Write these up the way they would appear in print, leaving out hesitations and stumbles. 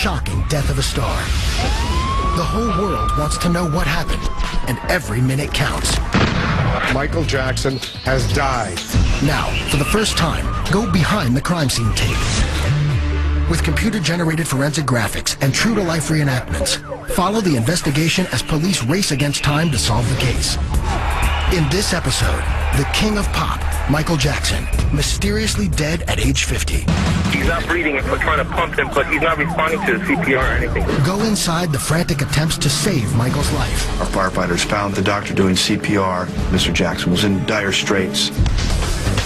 shocking death of a star. The whole world wants to know what happened, and every minute counts. Michael Jackson has died. Now, for the first time, go behind the crime scene tape. With computer-generated forensic graphics and true-to-life reenactments, follow the investigation as police race against time to solve the case. In this episode, the king of pop, Michael Jackson, mysteriously dead at age 50. He's not breathing, we're trying to pump him, but he's not responding to the CPR or anything. Go inside the frantic attempts to save Michael's life. Our firefighters found the doctor doing CPR. Mr. Jackson was in dire straits.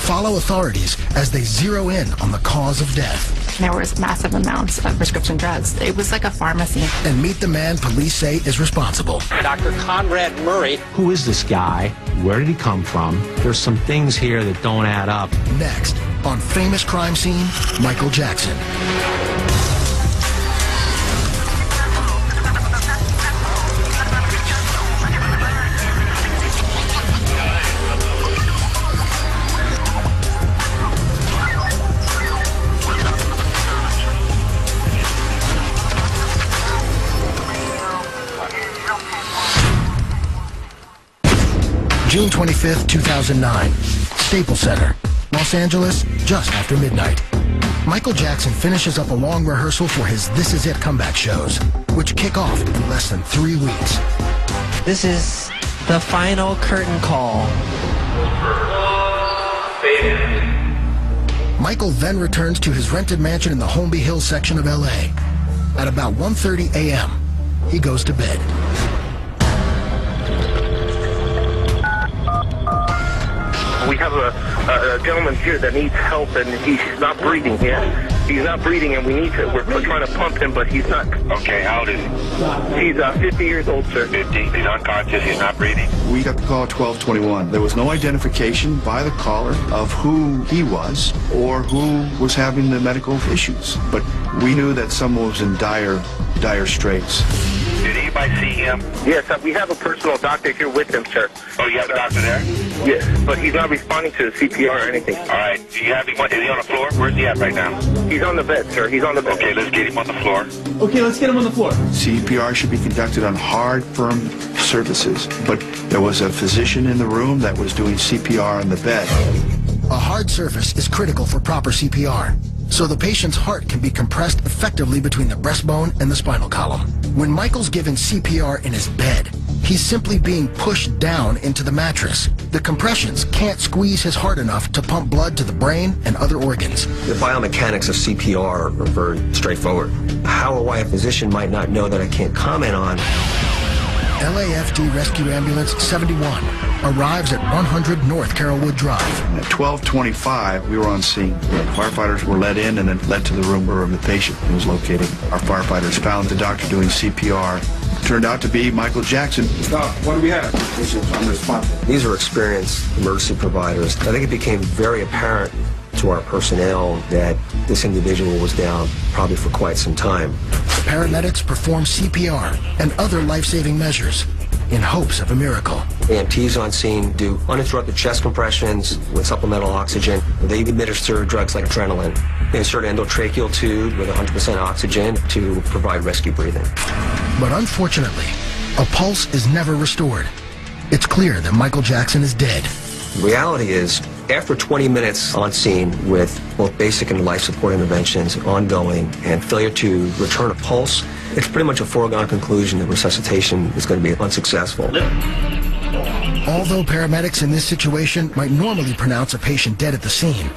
Follow authorities as they zero in on the cause of death. There was massive amounts of prescription drugs. It was like a pharmacy. And meet the man police say is responsible. Dr. Conrad Murray. Who is this guy? Where did he come from? There's some things here that don't add up. Next, on Famous Crime Scene, Michael Jackson. June 25th, 2009, Staples Center, Los Angeles, just after midnight. Michael Jackson finishes up a long rehearsal for his This Is It comeback shows, which kick off in less than 3 weeks. This is the final curtain call. Michael then returns to his rented mansion in the Holmby Hills section of LA. At about 1:30 a.m., he goes to bed. We have a gentleman here that needs help, and he's not breathing. He's not breathing, and we're trying to pump him, but he's not. Okay, how old is he? He's 50 years old, sir. 50. He's unconscious. He's not breathing. We got the call at 12:21. There was no identification by the caller of who he was or who was having the medical issues. But we knew that someone was in dire straits. Did anybody see him? Yes, we have a personal doctor here with him, sir. Oh, you have a doctor there? Yes, but he's not responding to the CPR or anything. All right. Do you have him? Is he on the floor? Where's he at right now? He's on the bed, sir. He's on the bed. Okay, let's get him on the floor. Okay, let's get him on the floor. CPR should be conducted on hard, firm surfaces, but there was a physician in the room that was doing CPR on the bed. A hard surface is critical for proper CPR, so the patient's heart can be compressed effectively between the breastbone and the spinal column. When Michael's given CPR in his bed, he's simply being pushed down into the mattress. The compressions can't squeeze his heart enough to pump blood to the brain and other organs. The biomechanics of CPR are very straightforward. How or why a physician might not know that I can't comment on. LAFD Rescue Ambulance 71 arrives at 100 North Carrollwood Drive. At 12:25, we were on scene. Firefighters were led in and then led to the room where the patient was located. Our firefighters found the doctor doing CPR. Turned out to be Michael Jackson. Doc, what do we have? Patient's unresponsive. These are experienced emergency providers. I think it became very apparent to our personnel that this individual was down probably for quite some time. The paramedics perform CPR and other life-saving measures in hopes of a miracle. EMTs on scene do uninterrupted chest compressions with supplemental oxygen. They administer drugs like adrenaline. They insert an endotracheal tube with 100% oxygen to provide rescue breathing. But unfortunately, a pulse is never restored. It's clear that Michael Jackson is dead. The reality is, after 20 minutes on scene with both basic and life support interventions ongoing and failure to return a pulse, it's pretty much a foregone conclusion that resuscitation is going to be unsuccessful. Although paramedics in this situation might normally pronounce a patient dead at the scene,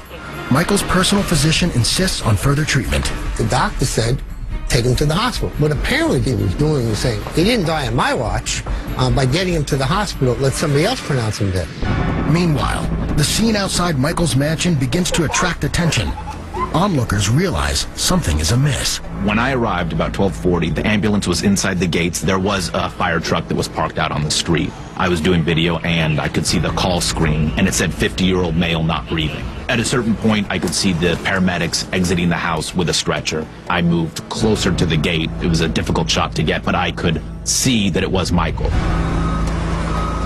Michael's personal physician insists on further treatment. The doctor said, take him to the hospital. What apparently he was doing was saying, he didn't die on my watch. By getting him to the hospital, let somebody else pronounce him dead. Meanwhile, the scene outside Michael's mansion begins to attract attention. Onlookers realize something is amiss. When I arrived about 12:40, the ambulance was inside the gates. There was a fire truck that was parked out on the street. I was doing video and I could see the call screen and it said 50-year-old male not breathing. At a certain point, I could see the paramedics exiting the house with a stretcher. I moved closer to the gate. It was a difficult shot to get, but I could see that it was Michael.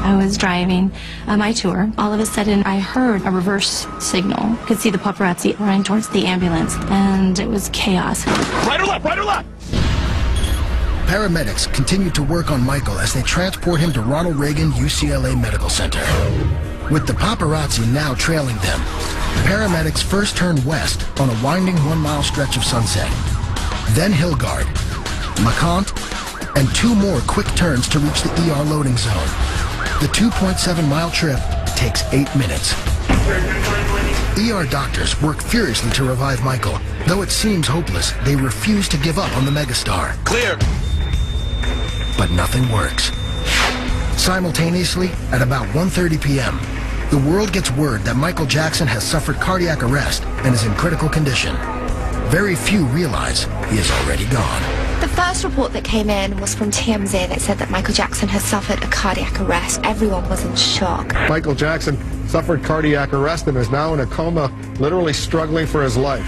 I was driving my tour. All of a sudden, I heard a reverse signal. Could see the paparazzi running towards the ambulance, and it was chaos. Right or left? Right or left? Paramedics continue to work on Michael as they transport him to Ronald Reagan UCLA Medical Center. With the paparazzi now trailing them, paramedics first turn west on a winding 1-mile stretch of Sunset. Then Hillgard, LeConte, and 2 more quick turns to reach the ER loading zone. The 2.7-mile trip takes 8 minutes. ER doctors work furiously to revive Michael. Though it seems hopeless, they refuse to give up on the megastar. Clear. But nothing works. Simultaneously, at about 1:30 p.m., the world gets word that Michael Jackson has suffered cardiac arrest and is in critical condition. Very few realize he is already gone. The first report that came in was from TMZ that said that Michael Jackson has suffered a cardiac arrest. Everyone was in shock. Michael Jackson suffered cardiac arrest and is now in a coma, literally struggling for his life.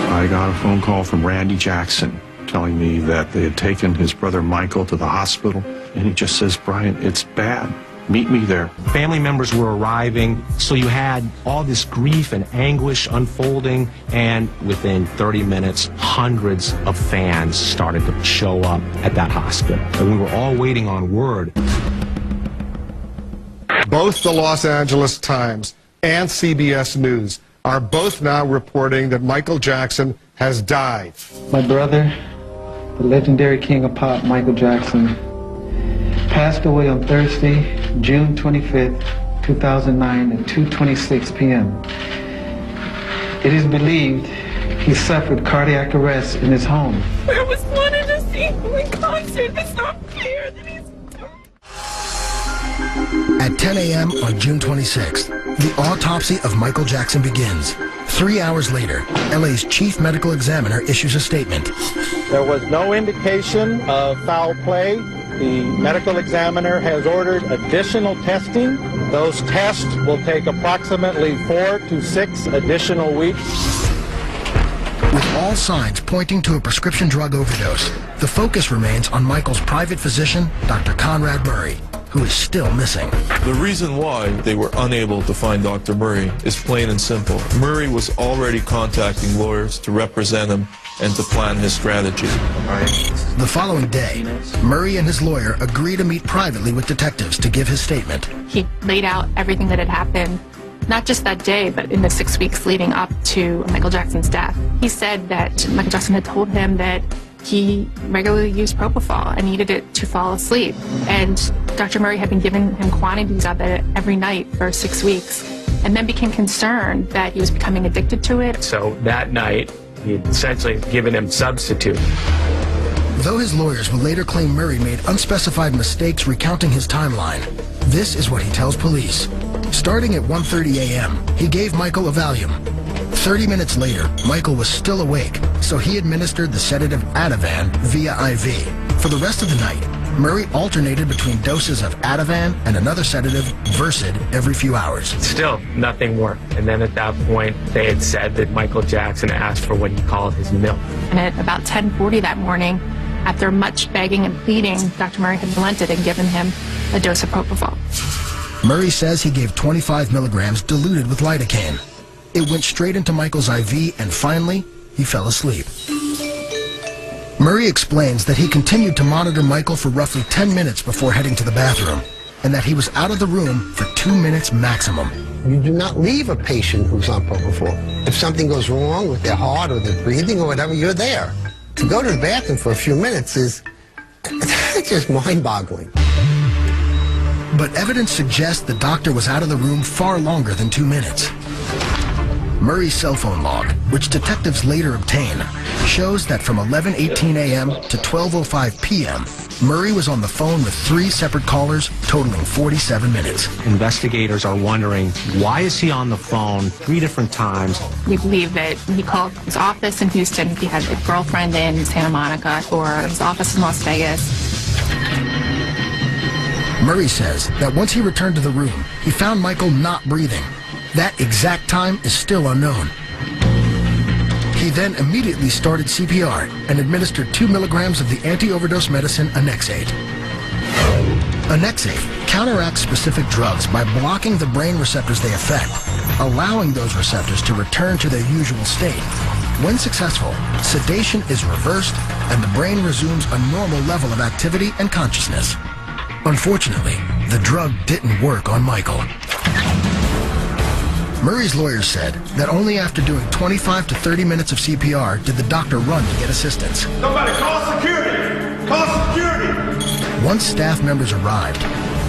I got a phone call from Randy Jackson telling me that they had taken his brother Michael to the hospital, and he just says, "Brian, it's bad. Meet me there." Family members were arriving, so you had all this grief and anguish unfolding, and within 30 minutes, hundreds of fans started to show up at that hospital. And we were all waiting on word. Both the Los Angeles Times and CBS News are both now reporting that Michael Jackson has died. My brother, the legendary king of pop, Michael Jackson, passed away on Thursday, June 25th, 2009 at 2:26 p.m. It is believed he suffered cardiac arrest in his home. I was wanted to see him in concert. It's not fair that he's... At 10 a.m. on June 26th, the autopsy of Michael Jackson begins. 3 hours later, LA's chief medical examiner issues a statement. There was no indication of foul play. The medical examiner has ordered additional testing. Those tests will take approximately 4 to 6 additional weeks. With all signs pointing to a prescription drug overdose, the focus remains on Michael's private physician, Dr. Conrad Murray, who is still missing. The reason why they were unable to find Dr. Murray is plain and simple. Murray was already contacting lawyers to represent him and to plan his strategy. The following day, Murray and his lawyer agree to meet privately with detectives to give his statement. He laid out everything that had happened, not just that day, but in the 6 weeks leading up to Michael Jackson's death. He said that Michael Jackson had told him that he regularly used propofol and needed it to fall asleep. And Dr. Murray had been giving him quantities of it every night for 6 weeks, and then became concerned that he was becoming addicted to it. So that night, he had essentially given him substitute. Though his lawyers will later claim Murray made unspecified mistakes recounting his timeline, this is what he tells police. Starting at 1:30 a.m., he gave Michael a Valium. 30 minutes later, Michael was still awake, so he administered the sedative Ativan via IV. For the rest of the night, Murray alternated between doses of Ativan and another sedative, Versed, every few hours. Still, nothing worked. And then at that point, they had said that Michael Jackson asked for what he called his milk. And at about 10:40 that morning, after much begging and pleading, Dr. Murray had relented and given him a dose of propofol. Murray says he gave 25 milligrams diluted with lidocaine. It went straight into Michael's IV, and finally, he fell asleep. Murray explains that he continued to monitor Michael for roughly 10 minutes before heading to the bathroom, and that he was out of the room for 2 minutes maximum. You do not leave a patient who's on propofol. If something goes wrong with their heart or their breathing or whatever, you're there. To go to the bathroom for a few minutes is just mind-boggling. But evidence suggests the doctor was out of the room far longer than 2 minutes. Murray's cell phone log, which detectives later obtain, shows that from 11:18 a.m. to 12:05 p.m., Murray was on the phone with 3 separate callers, totaling 47 minutes. Investigators are wondering, why is he on the phone 3 different times? We believe that he called his office in Houston, he had a girlfriend in Santa Monica, or his office in Las Vegas. Murray says that once he returned to the room, he found Michael not breathing. That exact time is still unknown. He then immediately started CPR and administered 2 milligrams of the anti-overdose medicine Annexate. Annexate counteracts specific drugs by blocking the brain receptors they affect, allowing those receptors to return to their usual state, When successful, sedation is reversed and the brain resumes a normal level of activity and consciousness. Unfortunately, the drug didn't work on Michael. Murray's lawyers said that only after doing 25 to 30 minutes of CPR did the doctor run to get assistance. Somebody call security! Call security! Once staff members arrived,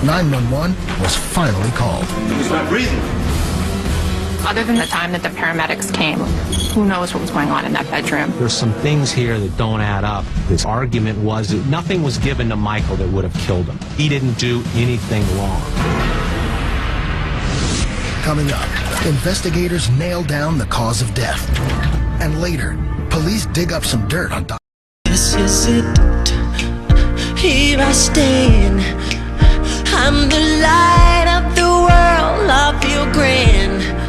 911 was finally called. He's not breathing. Other than the time that the paramedics came, who knows what was going on in that bedroom. There's some things here that don't add up. This argument was that nothing was given to Michael that would have killed him. He didn't do anything wrong. Coming up, investigators nail down the cause of death. And later, police dig up some dirt on Dr. This is it. Here I stand. I'm the light of the world. I feel grand.